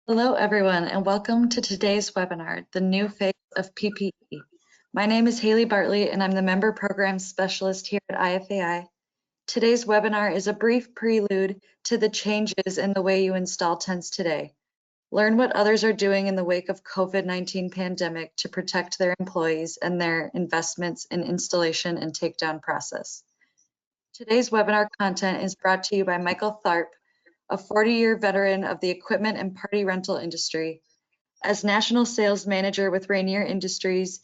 Hello, everyone, and welcome to today's webinar, The New Face of PPE. My name is Haley Bartley, and I'm the Member Program Specialist here at IFAI. Today's webinar is a brief prelude to the changes in the way you install tents today. Learn what others are doing in the wake of COVID-19 pandemic to protect their employees and their investments in installation and takedown process. Today's webinar content is brought to you by Michael Tharp, a 40-year veteran of the equipment and party rental industry. As National Sales Manager with Rainier Industries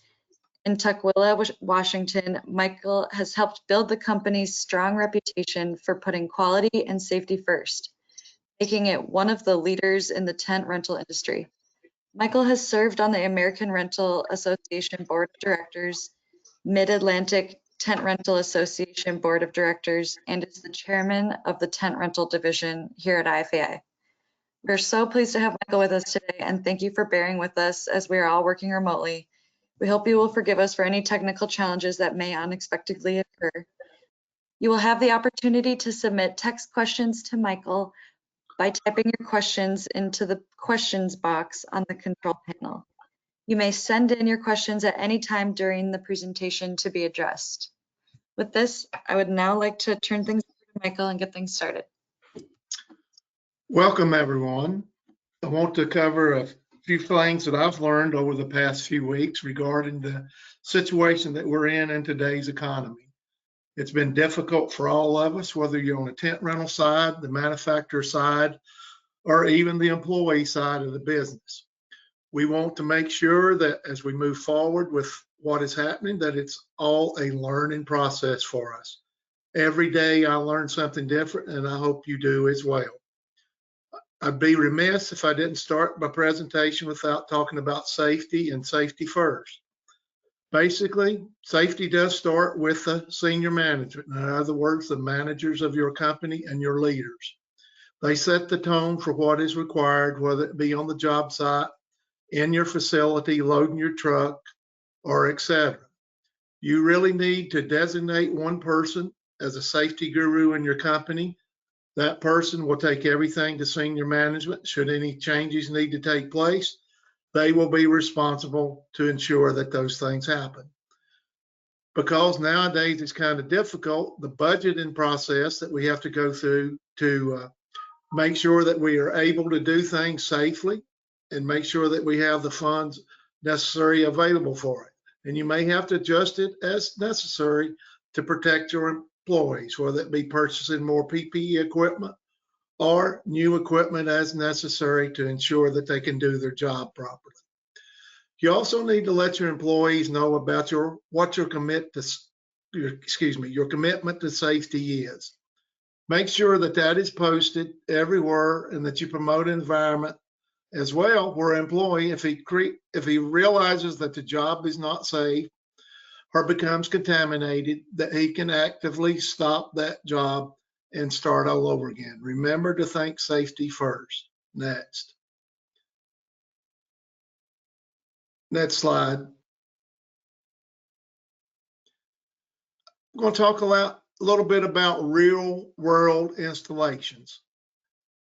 in Tukwila, Washington, Michael has helped build the company's strong reputation for putting quality and safety first, making it one of the leaders in the tent rental industry. Michael has served on the American Rental Association Board of Directors, Mid-Atlantic Tent Rental Association Board of Directors, and is the chairman of the Tent Rental Division here at IFAI. We're so pleased to have Michael with us today, and thank you for bearing with us as we are all working remotely. We hope you will forgive us for any technical challenges that may unexpectedly occur. You will have the opportunity to submit text questions to Michael by typing your questions into the questions box on the control panel. You may send in your questions at any time during the presentation to be addressed. With this, I would now like to turn things over to Michael and get things started. Welcome, everyone. I want to cover a few things that I've learned over the past few weeks regarding the situation that we're in today's economy. It's been difficult for all of us, whether you're on the tent rental side, the manufacturer side, or even the employee side of the business. We want to make sure that as we move forward with what is happening, that it's all a learning process for us. Every day I learn something different, and I hope you do as well. I'd be remiss if I didn't start my presentation without talking about safety and safety first. Basically, safety does start with the senior management. In other words, the managers of your company and your leaders. They set the tone for what is required, whether it be on the job site, in your facility, loading your truck, or etc. You really need to designate one person as a safety guru in your company. That person will take everything to senior management. Should any changes need to take place, they will be responsible to ensure that those things happen. Because nowadays it's kind of difficult, the budgeting process that we have to go through to make sure that we are able to do things safely and make sure that we have the funds necessary available for it. And you may have to adjust it as necessary to protect your employees, whether it be purchasing more PPE equipment or new equipment as necessary to ensure that they can do their job properly. You also need to let your employees know about your commitment to safety is. Make sure that that is posted everywhere and that you promote an environment as well where an employee, if he realizes that the job is not safe or becomes contaminated, that he can actively stop that job and start all over again. Remember to think safety first. Next slide. I'm going to talk a little bit about real world installations.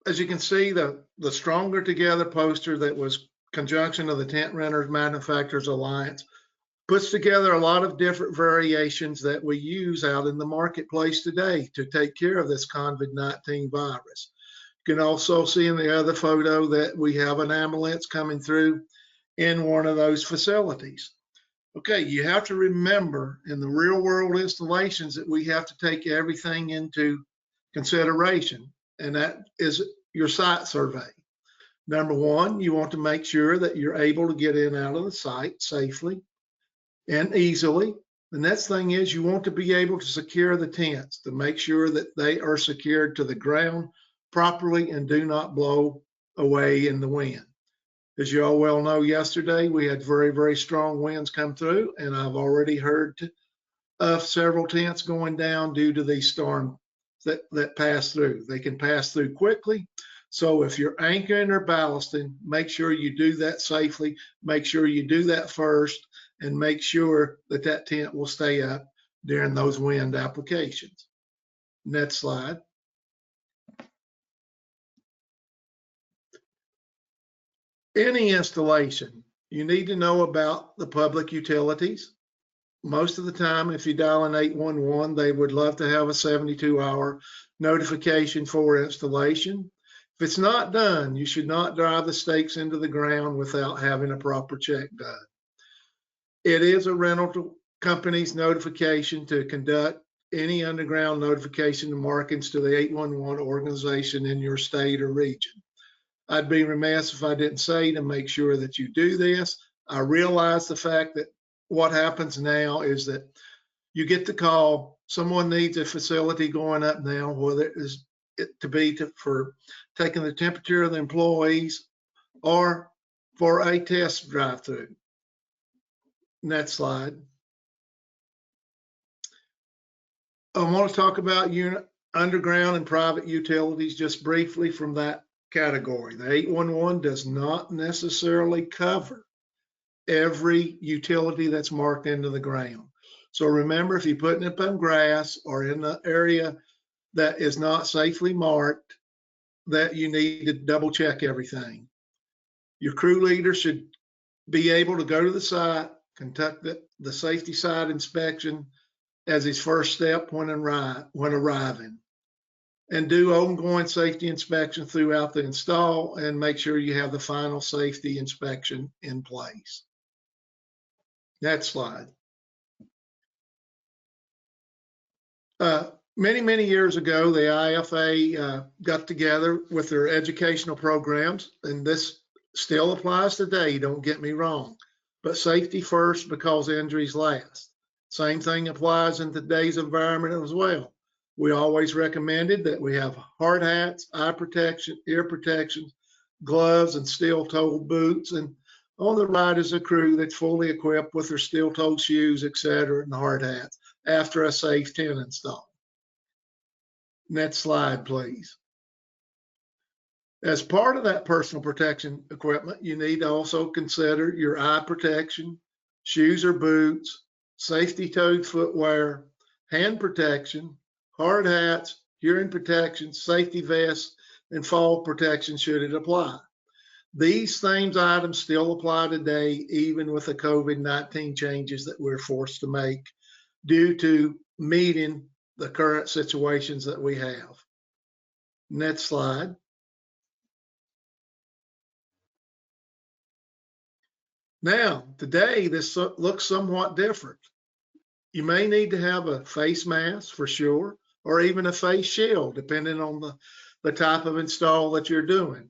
As you can see, the Stronger Together poster that was conjunction of the Tent Renters Manufacturers Alliance puts together a lot of different variations that we use out in the marketplace today to take care of this COVID-19 virus. You can also see in the other photo that we have an ambulance coming through in one of those facilities. Okay, you have to remember in the real world installations that we have to take everything into consideration, and that is your site survey. Number one, you want to make sure that you're able to get in and out of the site safely and easily. The next thing is you want to be able to secure the tents to make sure that they are secured to the ground properly and do not blow away in the wind. As you all well know, yesterday we had very, very strong winds come through, and I've already heard of several tents going down due to these storms that pass through. They can pass through quickly. So if you're anchoring or ballasting, make sure you do that safely. Make sure you do that first and make sure that that tent will stay up during those wind applications. Next slide. Any installation, you need to know about the public utilities. Most of the time, if you dial an 811, they would love to have a 72-hour notification for installation. If it's not done, you should not drive the stakes into the ground without having a proper check done. It is a rental company's notification to conduct any underground notification and markings to the 811 organization in your state or region. I'd be remiss if I didn't say to make sure that you do this. I realize the fact that what happens now is that you get the call, someone needs a facility going up now, whether it is for taking the temperature of the employees or for a test drive-through. Next slide. I want to talk about underground and private utilities just briefly from that category. The 811 does not necessarily cover every utility that's marked into the ground. So remember, if you're putting it on grass or in the area that is not safely marked, that you need to double check everything. Your crew leader should be able to go to the site, conduct the safety site inspection as his first step when arriving, and do ongoing safety inspection throughout the install and make sure you have the final safety inspection in place. Next slide. Many years ago, the IFA got together with their educational programs, and this still applies today, don't get me wrong, but safety first because injuries last. Same thing applies in today's environment as well. We always recommended that we have hard hats, eye protection, ear protection, gloves, and steel-toed boots. And on the right is a crew that's fully equipped with their steel-toed shoes, etc., and hard hats after a safe 10 install. Next slide, please. As part of that personal protection equipment, you need to also consider your eye protection, shoes or boots, safety-toed footwear, hand protection, hard hats, hearing protection, safety vests, and fall protection should it apply. These same items still apply today, even with the COVID-19 changes that we're forced to make due to meeting the current situations that we have. Next slide. Now, today, this looks somewhat different. You may need to have a face mask for sure, or even a face shield, depending on the type of install that you're doing.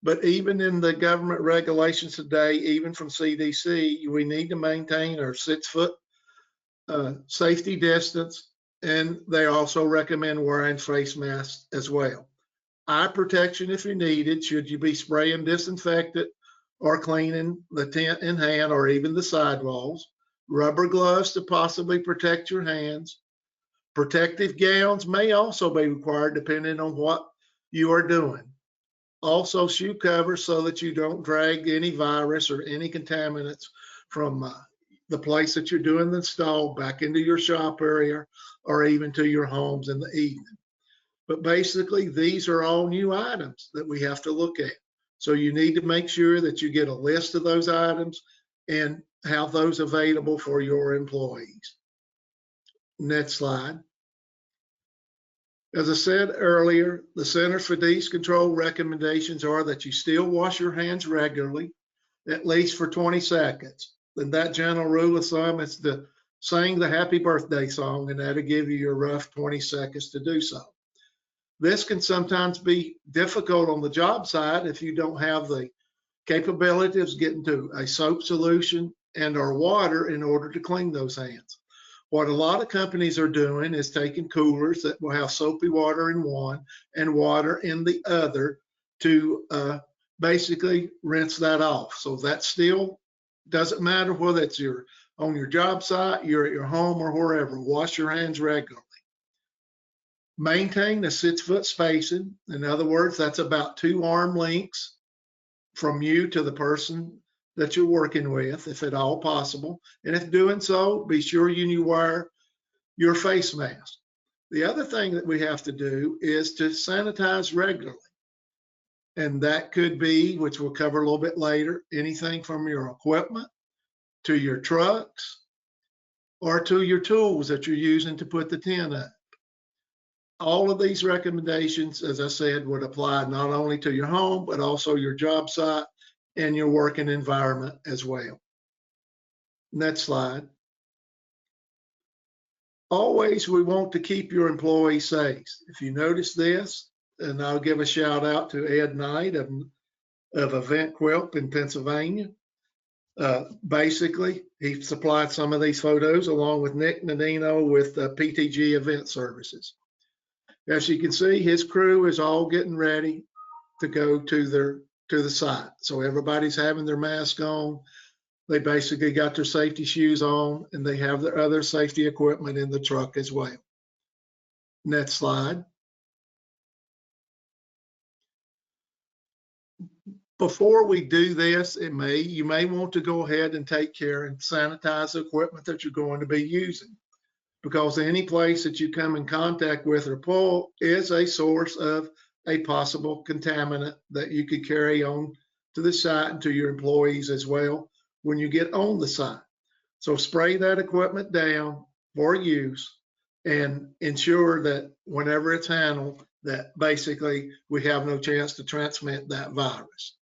But even in the government regulations today, even from CDC, we need to maintain our 6-foot safety distance, and they also recommend wearing face masks as well. Eye protection if you need it, should you be spraying disinfectant or cleaning the tent in hand or even the sidewalls. Rubber gloves to possibly protect your hands. Protective gowns may also be required depending on what you are doing. Also shoe covers so that you don't drag any virus or any contaminants from the place that you're doing the install back into your shop area or even to your homes in the evening. But basically, these are all new items that we have to look at. So you need to make sure that you get a list of those items and have those available for your employees. Next slide. As I said earlier, the Centers for Disease Control recommendations are that you still wash your hands regularly, at least for 20 seconds. And that general rule of thumb is to sing the happy birthday song, and that'll give you your rough 20 seconds to do so. This can sometimes be difficult on the job site if you don't have the capability of getting to a soap solution and or water in order to clean those hands. What a lot of companies are doing is taking coolers that will have soapy water in one and water in the other to basically rinse that off. So that still doesn't matter whether it's on your job site, you're at your home or wherever. Wash your hands regularly. Maintain a 6-foot spacing. In other words, that's about 2 arm lengths from you to the person that you're working with, if at all possible. And if doing so, be sure you wear your face mask. The other thing that we have to do is to sanitize regularly. And that could be, which we'll cover a little bit later, anything from your equipment to your trucks or to your tools that you're using to put the tent up. All of these recommendations, as I said, would apply not only to your home, but also your job site and your working environment as well. Next slide. Always, we want to keep your employees safe. If you notice this, and I'll give a shout out to Ed Knight of Event Quilp in Pennsylvania. Basically, he supplied some of these photos along with Nick Nadino with PTG Event Services. As you can see, his crew is all getting ready to go to the site. So everybody's having their mask on. They basically got their safety shoes on, and they have their other safety equipment in the truck as well. Next slide. Before we do this, you may want to go ahead and take care and sanitize the equipment that you're going to be using, because any place that you come in contact with or pull is a source of a possible contaminant that you could carry on to the site and to your employees as well when you get on the site. So spray that equipment down for use and ensure that whenever it's handled, that basically we have no chance to transmit that virus.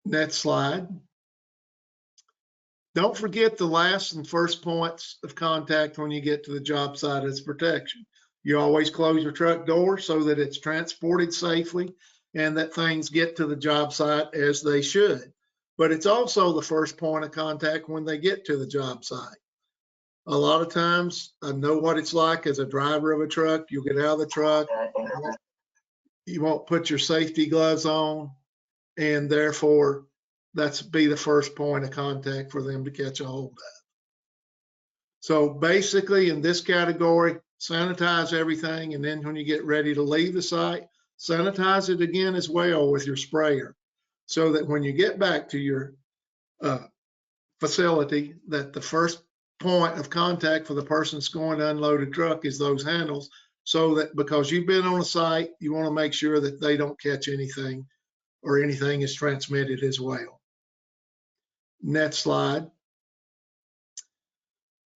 Next slide. Don't forget the last and first points of contact when you get to the job site as protection. You always close your truck door so that it's transported safely and that things get to the job site as they should. But it's also the first point of contact when they get to the job site. A lot of times, I know what it's like as a driver of a truck. You'll get out of the truck, you won't put your safety gloves on, and therefore that's be the first point of contact for them to catch a hold of. So basically in this category, sanitize everything, and then when you get ready to leave the site, sanitize it again as well with your sprayer, so that when you get back to your facility, that the first point of contact for the person that's going to unload a truck is those handles, so that because you've been on a site, you want to make sure that they don't catch anything or anything is transmitted as well. Next slide.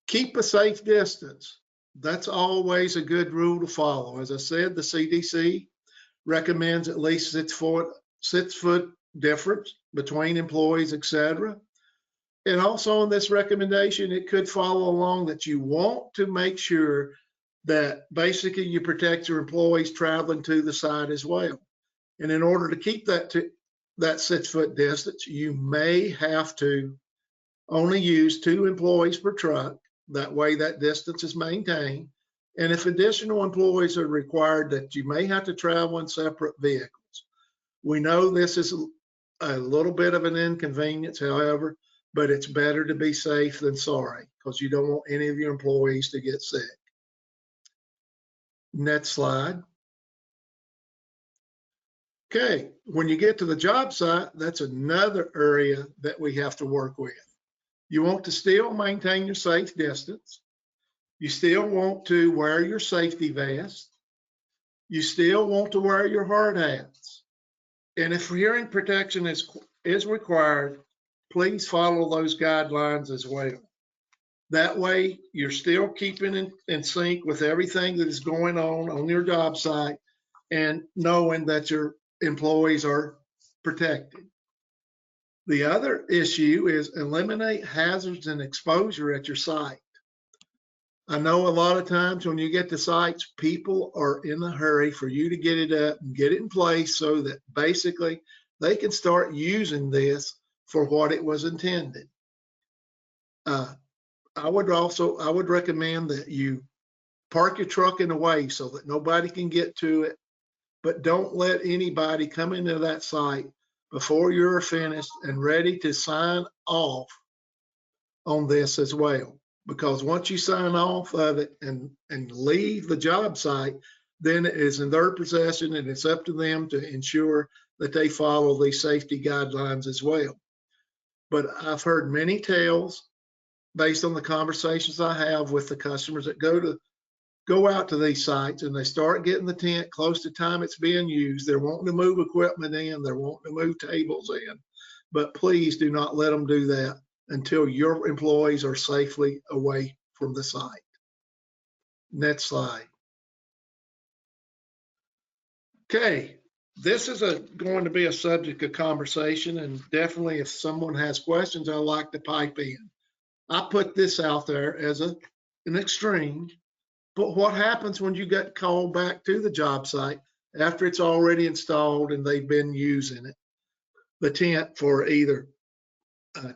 Keep a safe distance. That's always a good rule to follow. As I said, the CDC recommends at least 6 foot difference between employees, etc. And also in this recommendation, it could follow along that you want to make sure that basically you protect your employees traveling to the site as well. And in order to keep that 6 foot distance, you may have to only use 2 employees per truck. That way that distance is maintained. And if additional employees are required, that you may have to travel in separate vehicles. We know this is a little bit of an inconvenience, however, but it's better to be safe than sorry, because you don't want any of your employees to get sick. Next slide. Okay, when you get to the job site, that's another area that we have to work with. You want to still maintain your safe distance. You still want to wear your safety vest. You still want to wear your hard hats. And if hearing protection is required, please follow those guidelines as well. That way, you're still keeping in sync with everything that is going on your job site and knowing that your employees are protected. The other issue is eliminate hazards and exposure at your site. I know a lot of times when you get to sites, people are in a hurry for you to get it up and get it in place so that basically they can start using this for what it was intended. I would recommend that you park your truck in a way so that nobody can get to it, but don't let anybody come into that site before you're finished and ready to sign off on this as well. Because once you sign off of it and leave the job site, then it is in their possession and it's up to them to ensure that they follow these safety guidelines as well. But I've heard many tales based on the conversations I have with the customers that go to go out to these sites and they start getting the tent close to time it's being used, they're wanting to move equipment in, they're wanting to move tables in, but please do not let them do that until your employees are safely away from the site. Next slide. Okay, this is going to be a subject of conversation, and definitely if someone has questions, I'd like to pipe in. I put this out there as an extreme, but what happens when you get called back to the job site after it's already installed and they've been using it, the tent for either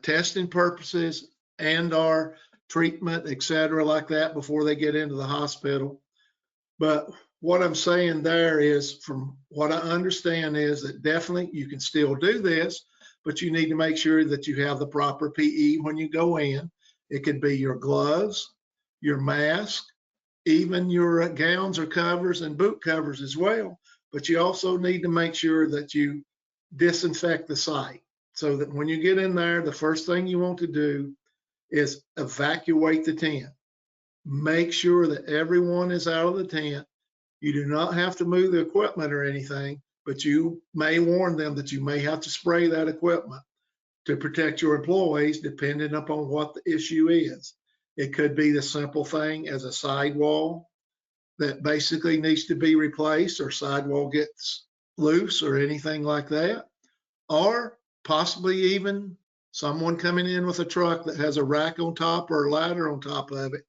testing purposes and or treatment, et cetera, like that before they get into the hospital. But what I'm saying there is, from what I understand, is that definitely you can still do this, but you need to make sure that you have the proper PE when you go in. It could be your gloves, your mask, even your gowns or covers and boot covers as well. But you also need to make sure that you disinfect the site, so that when you get in there, the first thing you want to do is evacuate the tent. Make sure that everyone is out of the tent. You do not have to move the equipment or anything, but you may warn them that you may have to spray that equipment to protect your employees, depending upon what the issue is. It could be the simple thing as a sidewall that basically needs to be replaced, or sidewall gets loose or anything like that, or possibly even someone coming in with a truck that has a rack on top or a ladder on top of it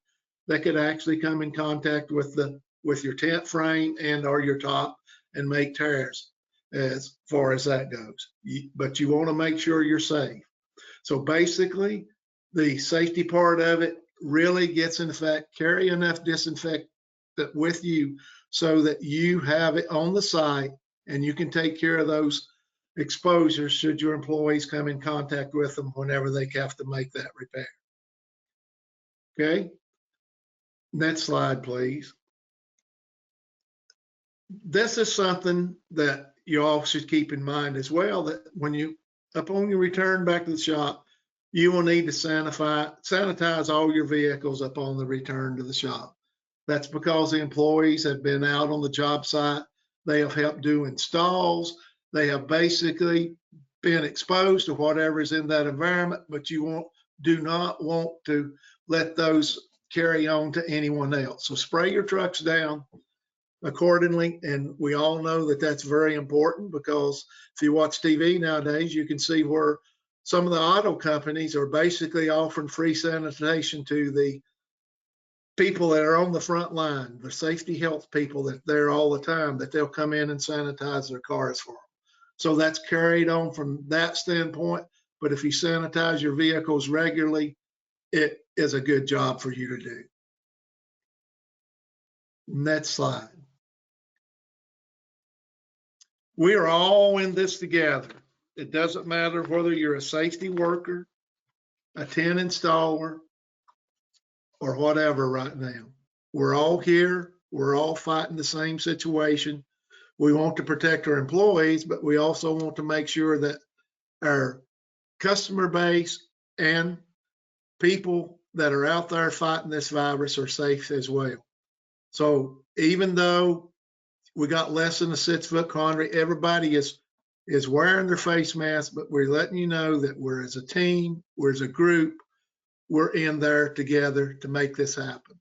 that could actually come in contact with your tent frame and or your top and make tears as far as that goes. But you want to make sure you're safe. So basically, the safety part of it really gets in effect. Carry enough disinfectant with you so that you have it on the site and you can take care of those exposures should your employees come in contact with them whenever they have to make that repair. Okay, next slide, please. This is something that you all should keep in mind as well, that upon your return back to the shop, you will need to sanitize all your vehicles upon the return to the shop. That's because the employees have been out on the job site. They have helped do installs. They have basically been exposed to whatever is in that environment, but you do not want to let those carry on to anyone else. So spray your trucks down accordingly. And we all know that that's very important, because if you watch TV nowadays, you can see where some of the auto companies are basically offering free sanitation to the people that are on the front line, the safety health people that they're all the time, that they'll come in and sanitize their cars for them. So that's carried on from that standpoint. But if you sanitize your vehicles regularly, it is a good job for you to do. Next slide. We are all in this together. It doesn't matter whether you're a safety worker, a tent installer, or whatever right now. We're all here. We're all fighting the same situation. We want to protect our employees, but we also want to make sure that our customer base and people that are out there fighting this virus are safe as well. So even though we got less than a 6-foot quandary, everybody is wearing their face mask, but we're letting you know that we're as a team, we're as a group, we're in there together to make this happen.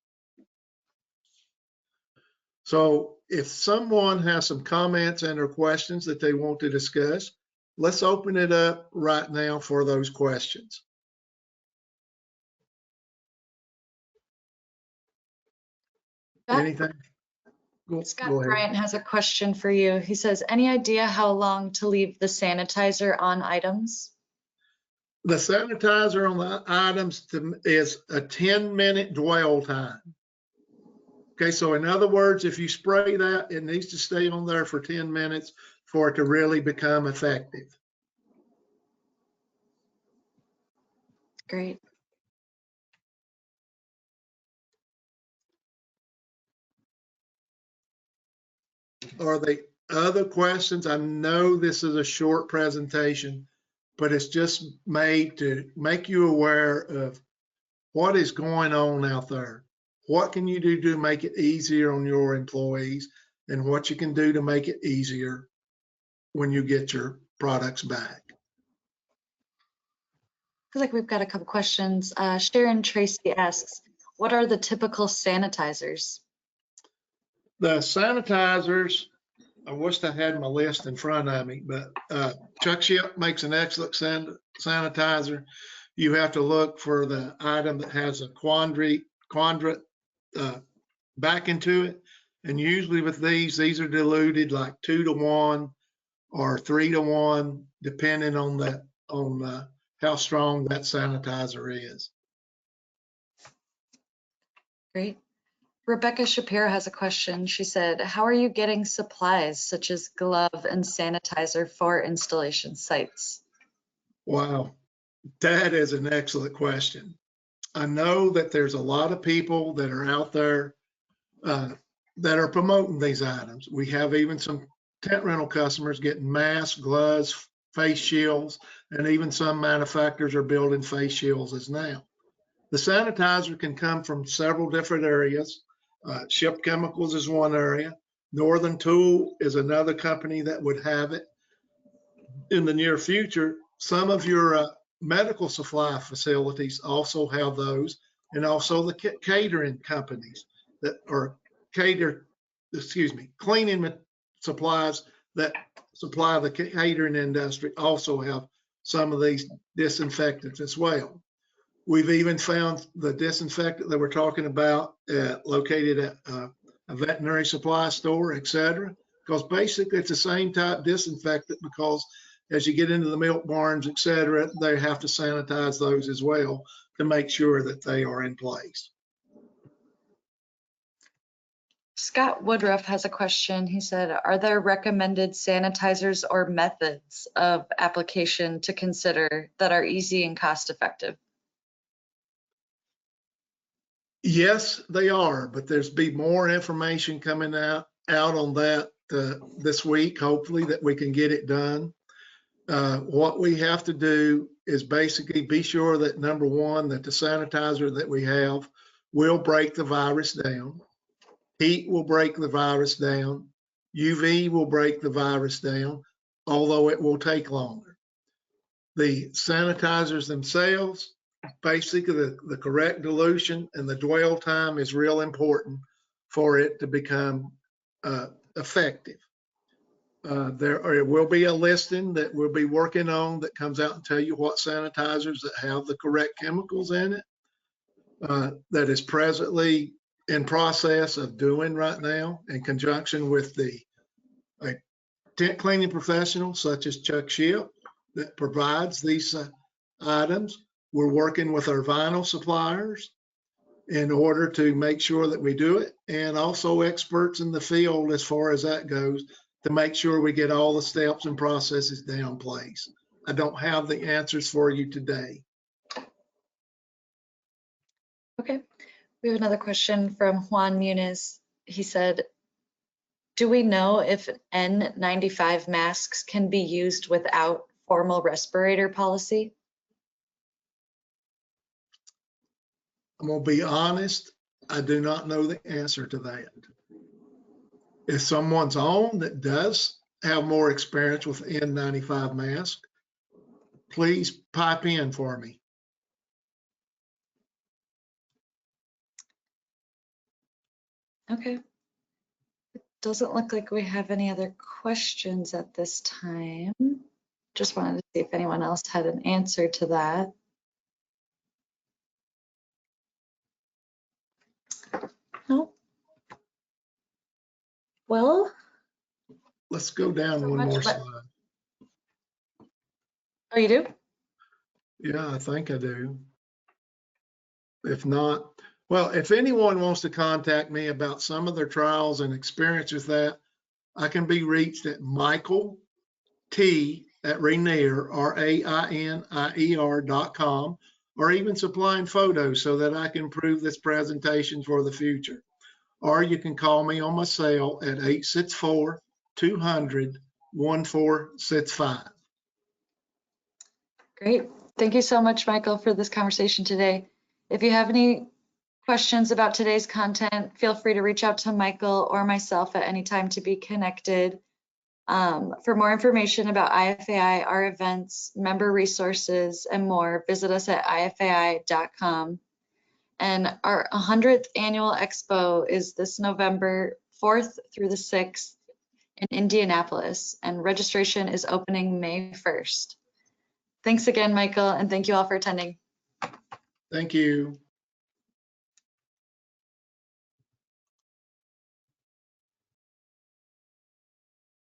So if someone has some comments and or questions that they want to discuss, let's open it up right now for those questions. Anything? Scott Go ahead. Bryant has a question for you. He says, any idea how long to leave the sanitizer on items? The sanitizer on the items is a 10-minute dwell time. Okay, so in other words, if you spray that, it needs to stay on there for 10 minutes for it to really become effective. Great. Are there other questions? I know this is a short presentation, but it's just made to make you aware of what is going on out there, what can you do to make it easier on your employees, and what you can do to make it easier when you get your products back. I feel like we've got a couple questions. Sharon Tracy asks, what are the typical sanitizers? The sanitizers, I wish I had my list in front of me, but Chuck Ship makes an excellent sanitizer. You have to look for the item that has a quadrant back into it. And usually with these are diluted like 2 to 1 or 3 to 1, depending on how strong that sanitizer is. Great. Rebecca Shapiro has a question. She said, how are you getting supplies such as glove and sanitizer for installation sites? Wow, that is an excellent question. I know that there's a lot of people that are out there that are promoting these items. We have even some tent rental customers getting masks, gloves, face shields, and even some manufacturers are building face shields as now. The sanitizer can come from several different areas. Ship Chemicals is one area. Northern Tool is another company that would have it. In the near future, some of your medical supply facilities also have those, and also the catering companies that are cleaning supplies that supply the catering industry also have some of these disinfectants as well. We've even found the disinfectant that we're talking about located at a veterinary supply store, etc. Because basically it's the same type disinfectant, because as you get into the milk barns, etc., they have to sanitize those as well to make sure that they are in place. Scott Woodruff has a question. He said, are there recommended sanitizers or methods of application to consider that are easy and cost effective? Yes, they are, but there's be more information coming out on that this week, hopefully, that we can get it done. What we have to do is basically be sure that, number one, that the sanitizer that we have will break the virus down. Heat will break the virus down. UV will break the virus down, although it will take longer. The sanitizers themselves, basically the correct dilution and the dwell time is real important for it to become effective. There will be a listing that we'll be working on that comes out and tell you what sanitizers that have the correct chemicals in it. That is presently in process of doing right now in conjunction with the tent cleaning professional such as Chuck Ship that provides these items. We're working with our vinyl suppliers in order to make sure that we do it, and also experts in the field as far as that goes, to make sure we get all the steps and processes down place. I don't have the answers for you today. Okay, we have another question from Juan Muniz. He said, do we know if N95 masks can be used without formal respirator policy? I'm gonna be honest, I do not know the answer to that. If someone's on that does have more experience with N95 mask, please pipe in for me. Okay. It doesn't look like we have any other questions at this time. Just wanted to see if anyone else had an answer to that. No. Well, let's go down one more slide. Oh, you do? Yeah, I think I do. If not, well, if anyone wants to contact me about some of their trials and experience with that, I can be reached at Michael T at Rainier, RAINIER.com, or even supplying photos so that I can improve this presentation for the future. Or you can call me on my cell at 864-200-1465. Great. Thank you so much, Michael, for this conversation today. If you have any questions about today's content, feel free to reach out to Michael or myself at any time to be connected. For more information about IFAI, our events, member resources, and more, visit us at ifai.com. And our 100th annual expo is this November 4th through the 6th in Indianapolis, and registration is opening May 1st. Thanks again, Michael, and thank you all for attending. Thank you.